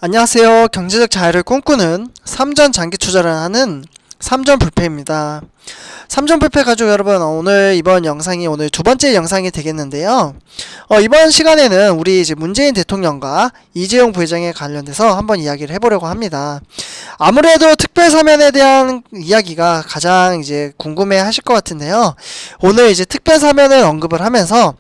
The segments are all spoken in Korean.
안녕하세요. 경제적 자유를 꿈꾸는 삼전 장기 투자를 하는 삼전 불패입니다. 삼전 불패 가족 여러분, 이번 영상이 오늘 두 번째 영상이 되겠는데요. 이번 시간에는 우리 이제 문재인 대통령과 이재용 부회장에 관련돼서 한번 이야기를 해보려고 합니다. 아무래도 특별 사면에 대한 이야기가 가장 이제 궁금해 하실 것 같은데요. 오늘 이제 특별 사면을 언급을 하면서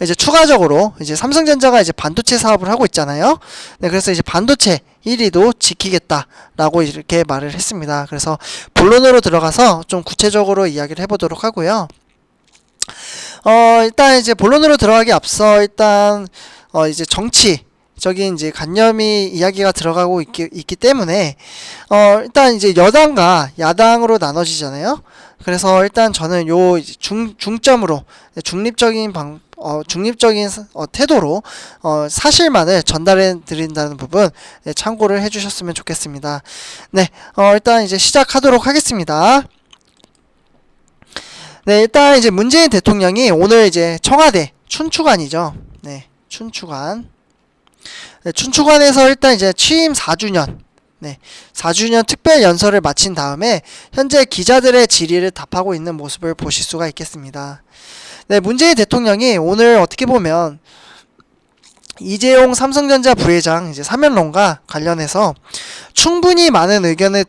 이제 추가적으로 이제 삼성전자가 이제 반도체 사업을 하고 있잖아요. 네, 그래서 이제 반도체 1위도 지키겠다라고 이렇게 말을 했습니다. 그래서 본론으로 들어가서 좀 구체적으로 이야기를 해보도록 하고요. 일단 이제 본론으로 들어가기 앞서 이제 정치적인 이제 관념이 이야기가 들어가고 있기 때문에 일단 이제 여당과 야당으로 나눠지잖아요. 그래서 일단 저는 중점으로 중립적인 태도로 사실만을 전달해 드린다는 부분 참고를 해주셨으면 좋겠습니다. 네, 일단 이제 시작하도록 하겠습니다. 네, 일단 이제 문재인 대통령이 오늘 이제 청와대 춘추관이죠. 네, 춘추관. 네, 춘추관에서 일단 이제 취임 4주년. 네, 4주년 특별 연설을 마친 다음에 현재 기자들의 질의를 답하고 있는 모습을 보실 수가 있겠습니다. 네, 문재인 대통령이 오늘 어떻게 보면 이재용 삼성전자 부회장 이제 사면론과 관련해서 충분히 많은 의견을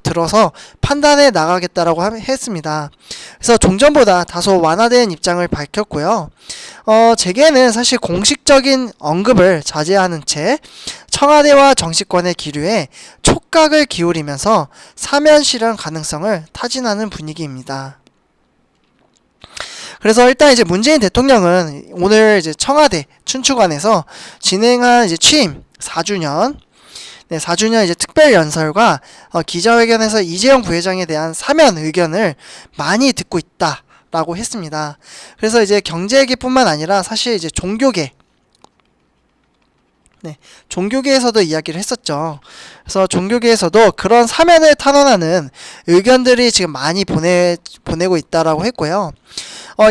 들어서 판단해 나가겠다라고 했습니다. 그래서 종전보다 다소 완화된 입장을 밝혔고요. 제게는 사실 공식적인 언급을 자제하는 채 청와대와 정치권의 기류에 촉각을 기울이면서 사면 실현 가능성을 타진하는 분위기입니다. 그래서 일단 이제 문재인 대통령은 오늘 이제 청와대 춘추관에서 진행한 이제 취임 4주년, 네, 4주년 이제 특별 연설과 기자회견에서 이재용 부회장에 대한 사면 의견을 많이 듣고 있다라고 했습니다. 그래서 이제 경제계뿐만 아니라 사실 이제 종교계에서도 이야기를 했었죠. 그래서 종교계에서도 그런 사면을 탄원하는 의견들이 지금 많이 보내고 있다라고 했고요.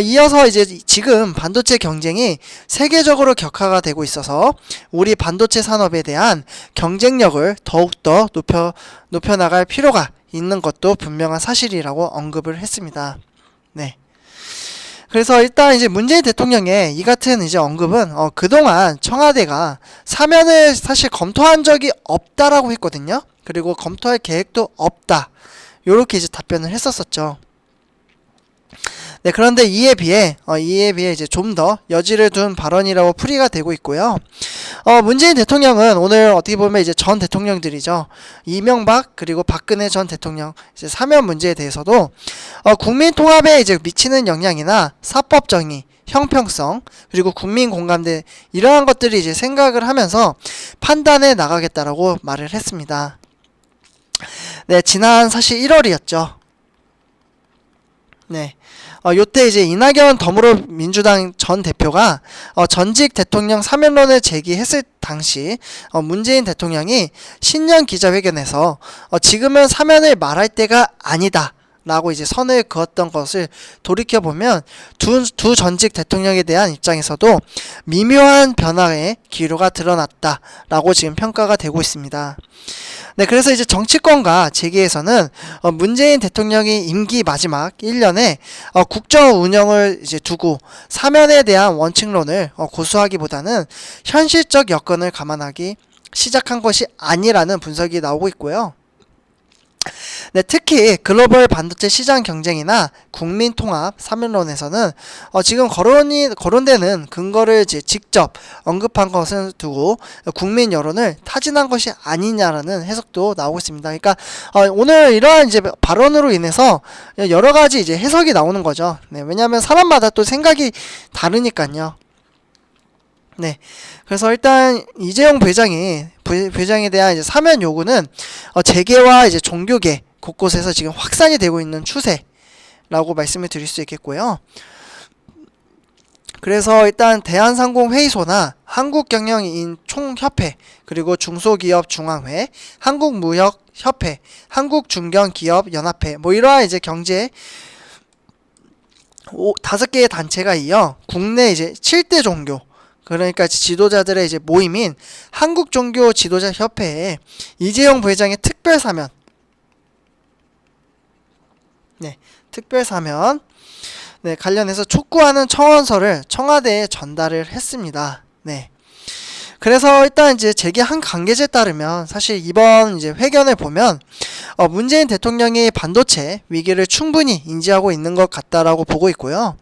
이어서 이제 지금 반도체 경쟁이 세계적으로 격화가 되고 있어서 우리 반도체 산업에 대한 경쟁력을 더욱더 높여나갈 필요가 있는 것도 분명한 사실이라고 언급을 했습니다. 네. 그래서 일단 이제 문재인 대통령의 이 같은 이제 언급은 그동안 청와대가 사면을 사실 검토한 적이 없다라고 했거든요. 그리고 검토할 계획도 없다. 요렇게 이제 답변을 했었었죠. 네, 그런데 이에 비해 이제 좀 더 여지를 둔 발언이라고 풀이가 되고 있고요. 문재인 대통령은 오늘 어떻게 보면 이제 전 대통령들이죠. 이명박 그리고 박근혜 전 대통령 이제 사면 문제에 대해서도 국민 통합에 이제 미치는 영향이나 사법 정의, 형평성 그리고 국민 공감대 이러한 것들이 이제 생각을 하면서 판단해 나가겠다라고 말을 했습니다. 네, 지난 사실 1월이었죠. 네. 요때 이제 이낙연 더불어민주당 전 대표가 전직 대통령 사면론을 제기했을 당시 문재인 대통령이 신년 기자회견에서 지금은 사면을 말할 때가 아니다 라고 이제 선을 그었던 것을 돌이켜보면 두 전직 대통령에 대한 입장에서도 미묘한 변화의 기류가 드러났다 라고 지금 평가가 되고 있습니다. 네, 그래서 이제 정치권과 재계에서는 문재인 대통령이 임기 마지막 1년에 국정 운영을 이제 두고 사면에 대한 원칙론을 고수하기보다는 현실적 여건을 감안하기 시작한 것이 아니라는 분석이 나오고 있고요. 네, 특히 글로벌 반도체 시장 경쟁이나 국민 통합 사면론에서는 지금 거론되는 근거를 이제 직접 언급한 것을 두고 국민 여론을 타진한 것이 아니냐라는 해석도 나오고 있습니다. 그러니까 오늘 이러한 이제 발언으로 인해서 여러 가지 이제 해석이 나오는 거죠. 네, 왜냐하면 사람마다 또 생각이 다르니까요. 네, 그래서 일단 이재용 부회장에 대한 이제 사면 요구는 재계와 이제 종교계 곳곳에서 지금 확산이 되고 있는 추세라고 말씀을 드릴 수 있겠고요. 그래서 일단 대한상공회의소나 한국경영인총협회 그리고 중소기업중앙회, 한국무역협회, 한국중견기업연합회 뭐 이러한 이제 경제 5개의 단체가 이어 국내 이제 7대 종교 그러니까 지도자들의 이제 모임인 한국종교지도자협회에 이재용 부회장의 특별 사면, 특별 사면, 관련해서 촉구하는 청원서를 청와대에 전달을 했습니다. 그래서 일단 이제 제기한 관계자에 따르면 사실 이번 이제 회견을 보면 문재인 대통령이 반도체 위기를 충분히 인지하고 있는 것 같다라고 보고 있고요.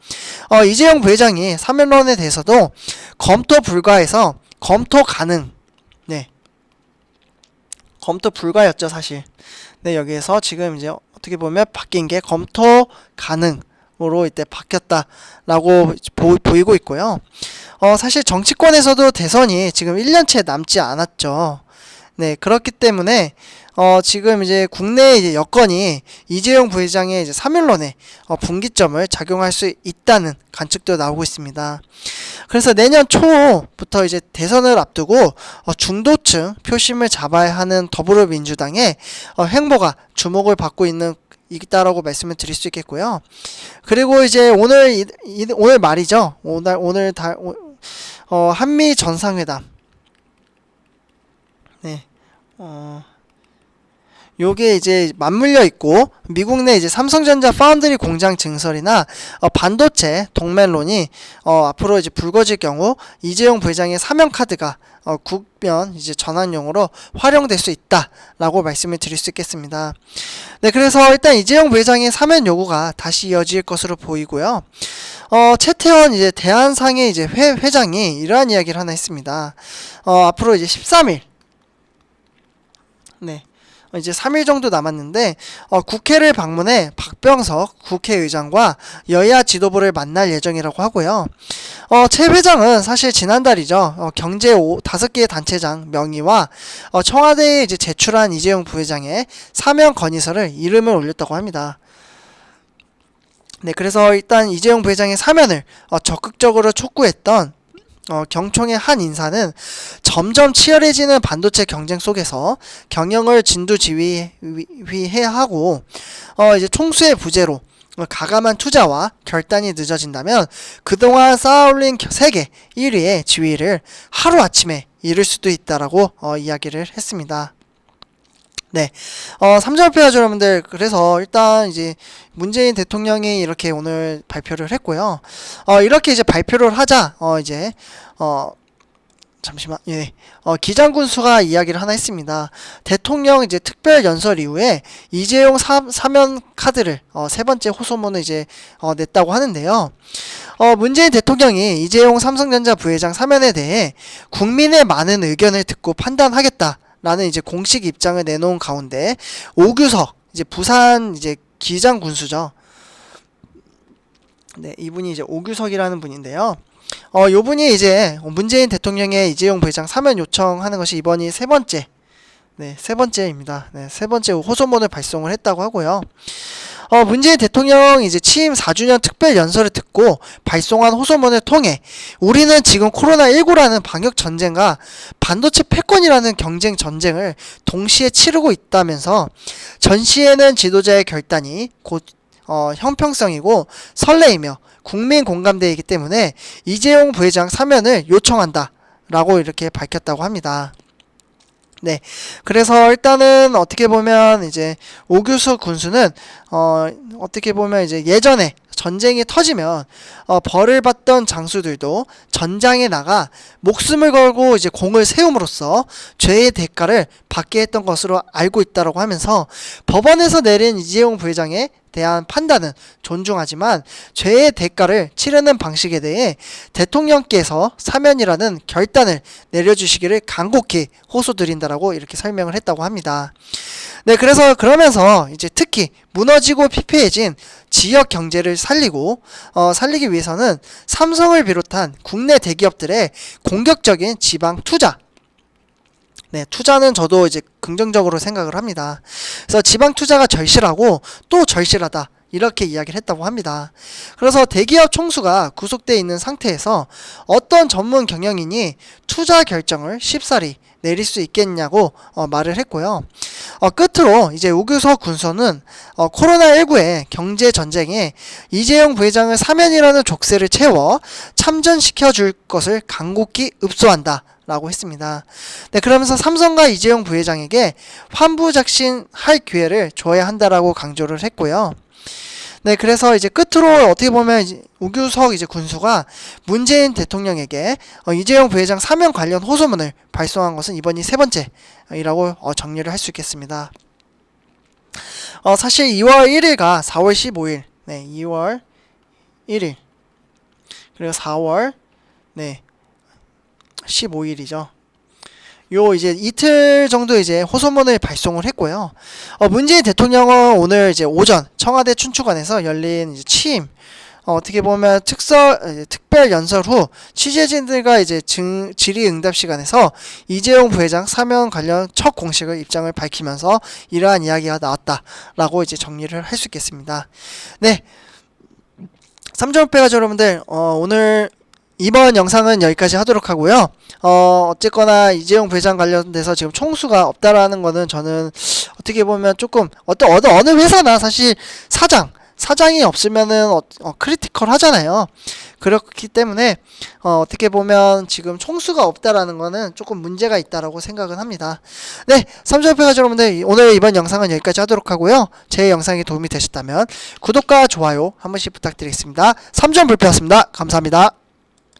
이재용 부회장이 사면론에 대해서도 검토 불가에서 검토 가능, 검토 불가였죠 사실. 여기에서 지금 이제 어떻게 보면 바뀐 게 검토 가능으로 이때 바뀌었다라고 보이고 있고요. 사실 정치권에서도 대선이 지금 1년째 남지 않았죠. 그렇기 때문에 지금 이제 국내 이제 여건이 이재용 부회장의 이제 사면론에 분기점을 작용할 수 있다는 관측도 나오고 있습니다. 그래서 내년 초부터 이제 대선을 앞두고 중도층 표심을 잡아야 하는 더불어민주당의 행보가 주목을 받고 있다라고 말씀을 드릴 수 있겠고요. 그리고 이제 오늘 말이죠. 한미 정상회담. 요게 이제 맞물려 있고 미국 내 이제 삼성전자 파운드리 공장 증설이나 반도체 동맹론이 앞으로 이제 불거질 경우 이재용 부회장의 사면 카드가 국면 이제 전환용으로 활용될 수 있다라고 말씀을 드릴 수 있겠습니다. 그래서 일단 이재용 부회장의 사면 요구가 다시 이어질 것으로 보이고요. 최태원 이제 대한상의 이제 회장이 이러한 이야기를 하나 했습니다. 앞으로 이제 13일, 이제 3일 정도 남았는데 국회를 방문해 박병석 국회의장과 여야 지도부를 만날 예정이라고 하고요. 최 회장은 사실 지난달이죠. 경제 5개의 단체장 명의와 청와대에 이제 제출한 이재용 부회장의 사면 건의서를 이름을 올렸다고 합니다. 그래서 일단 이재용 부회장의 사면을 적극적으로 촉구했던 경총의 한 인사는 점점 치열해지는 반도체 경쟁 속에서 경영을 진두지휘해야 하고 이제 총수의 부재로 가감한 투자와 결단이 늦어진다면 그동안 쌓아올린 세계 1위의 지위를 하루아침에 잃을 수도 있다라고 이야기를 했습니다. 3점표 여러분들, 그래서 일단 이제 문재인 대통령이 이렇게 오늘 발표를 했고요. 이렇게 이제 발표를 하자, 잠시만, 기장군수가 이야기를 하나 했습니다. 대통령 이제 특별 연설 이후에 이재용 사면 카드를 세 번째 호소문을 이제 냈다고 하는데요. 문재인 대통령이 이재용 삼성전자 부회장 사면에 대해 국민의 많은 의견을 듣고 판단하겠다. 라는 이제 공식 입장을 내놓은 가운데 오규석 이제 부산 이제 기장 군수죠. 이분이 이제 오규석이라는 분인데요. 요분이 이제 문재인 대통령의 이재용 부회장 사면 요청하는 것이 이번이 세 번째입니다. 세 번째 호소문을 발송을 했다고 하고요. 문재인 대통령 이제 취임 4주년 특별 연설을 듣고 발송한 호소문을 통해 우리는 지금 코로나19라는 방역 전쟁과 반도체 패권이라는 경쟁 전쟁을 동시에 치르고 있다면서 전시에는 지도자의 결단이 곧 형평성이고 설레이며 국민 공감대이기 때문에 이재용 부회장 사면을 요청한다 라고 이렇게 밝혔다고 합니다. 그래서 일단은 어떻게 보면 이제 오규석 군수는 어떻게 보면 이제 예전에 전쟁이 터지면 벌을 받던 장수들도 전장에 나가 목숨을 걸고 이제 공을 세움으로써 죄의 대가를 받게 했던 것으로 알고 있다라고 하면서 법원에서 내린 이재용 부회장의 대한 판단은 존중하지만 죄의 대가를 치르는 방식에 대해 대통령께서 사면이라는 결단을 내려주시기를 간곡히 호소드린다라고 이렇게 설명을 했다고 합니다. 그래서 그러면서 이제 특히 무너지고 피폐해진 지역 경제를 살리기 위해서는 삼성을 비롯한 국내 대기업들의 공격적인 지방 투자, 투자는 저도 이제 긍정적으로 생각을 합니다. 그래서 지방 투자가 절실하고 또 절실하다 이렇게 이야기를 했다고 합니다. 그래서 대기업 총수가 구속되어 있는 상태에서 어떤 전문 경영인이 투자 결정을 쉽사리 내릴 수 있겠냐고 말을 했고요. 끝으로 이제 우규석 군수는 코로나19의 경제 전쟁에 이재용 부회장을 사면이라는 족쇄를 채워 참전시켜 줄 것을 간곡히 읍소한다. 라고 했습니다. 네, 그러면서 삼성과 이재용 부회장에게 환부작신할 기회를 줘야 한다라고 강조를 했고요. 네, 그래서 이제 끝으로 어떻게 보면 이제 우규석 이제 군수가 문재인 대통령에게 이재용 부회장 사면 관련 호소문을 발송한 것은 이번이 세 번째이라고 정리를 할 수 있겠습니다. 사실 2월 1일과 4월 15일, 네, 2월 1일 그리고 4월 15일이죠. 요 이제 이틀 정도 이제 호소문을 발송을 했고요. 문재인 대통령은 오늘 이제 오전 청와대 춘추관에서 열린 이제 취임 어떻게 보면 특별 연설 후 취재진들과 이제 질의응답 시간에서 이재용 부회장 사면 관련 첫 공식의 입장을 밝히면서 이러한 이야기가 나왔다라고 이제 정리를 할 수 있겠습니다. 네, 3.5패가족 여러분들 오늘 이번 영상은 여기까지 하도록 하고요. 어쨌거나 이재용 부회장 관련돼서 지금 총수가 없다라는 거는 저는 어떻게 보면 조금 어느 회사나 사실 사장이 없으면은 크리티컬 하잖아요. 그렇기 때문에 어떻게 보면 지금 총수가 없다라는 거는 조금 문제가 있다라고 생각은 합니다. 네, 3.5패가족 여러분들 오늘 이번 영상은 여기까지 하도록 하고요. 제 영상이 도움이 되셨다면 구독과 좋아요 한 번씩 부탁드리겠습니다. 3.불패였습니다. 감사합니다.